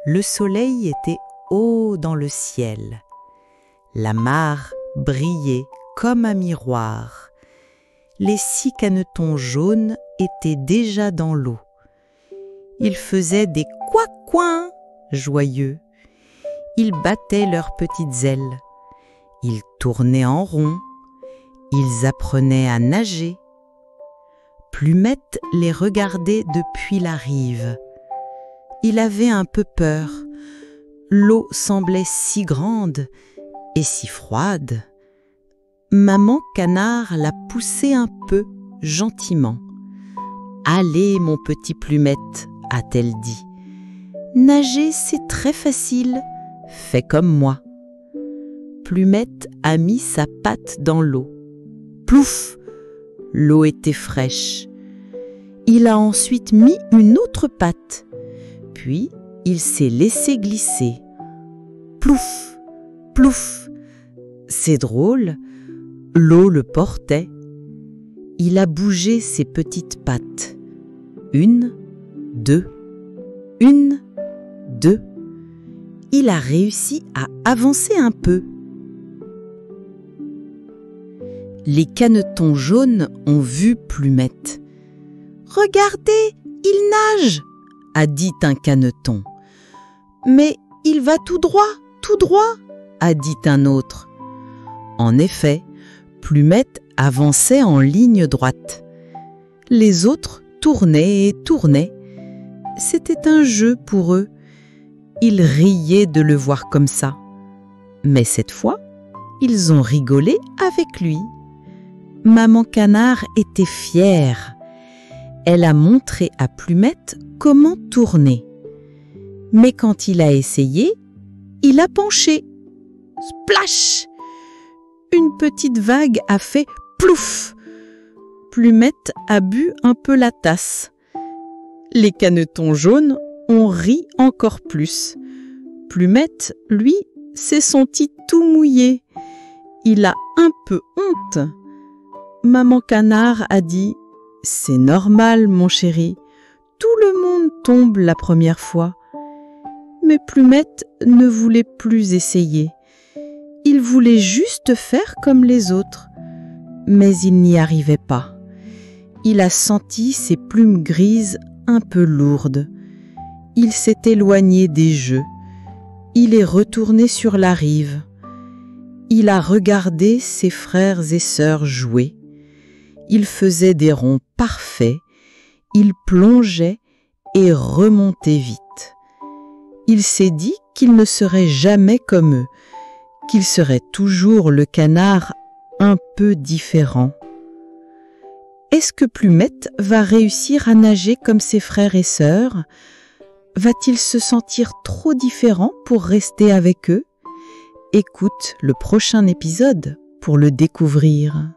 Le soleil était haut dans le ciel. La mare brillait comme un miroir. Les 6 canetons jaunes étaient déjà dans l'eau. Ils faisaient des couac-coins joyeux. Ils battaient leurs petites ailes. Ils tournaient en rond. Ils apprenaient à nager. Plumette les regardait depuis la rive. Il avait un peu peur. L'eau semblait si grande et si froide. Maman Canard la poussait un peu, gentiment. « Allez, mon petit Plumette, a-t-elle dit. Nager, c'est très facile. Fais comme moi. Plumette a mis sa patte dans l'eau. Plouf! L'eau était fraîche. Il a ensuite mis une autre patte. Puis, il s'est laissé glisser. Plouf! Plouf! C'est drôle, l'eau le portait. Il a bougé ses petites pattes. 1, 2, 1, 2. Il a réussi à avancer un peu. Les canetons jaunes ont vu Plumette. « Regardez, il nage !» a dit un caneton. « Mais il va tout droit, a dit un autre. En effet, Plumette avançait en ligne droite. Les autres tournaient et tournaient. C'était un jeu pour eux. Ils riaient de le voir comme ça. Mais cette fois, ils ont rigolé avec lui. Maman Canard était fière. Elle a montré à Plumette comment tourner. Mais quand il a essayé, il a penché. Splash! Une petite vague a fait plouf! Plumette a bu un peu la tasse. Les canetons jaunes ont ri encore plus. Plumette, lui, s'est senti tout mouillé. Il a un peu honte. Maman Canard a dit « C'est normal, mon chéri. Tout le monde tombe la première fois. » Mais Plumette ne voulait plus essayer. Il voulait juste faire comme les autres. Mais il n'y arrivait pas. Il a senti ses plumes grises un peu lourdes. Il s'est éloigné des jeux. Il est retourné sur la rive. Il a regardé ses frères et sœurs jouer. Ils faisaient des ronds parfaits. Ils plongeaient et remontaient vite. Il s'est dit qu'il ne serait jamais comme eux, qu'il serait toujours le canard un peu différent. Est-ce que Plumette va réussir à nager comme ses frères et sœurs? Va-t-il se sentir trop différent pour rester avec eux? Écoute le prochain épisode pour le découvrir.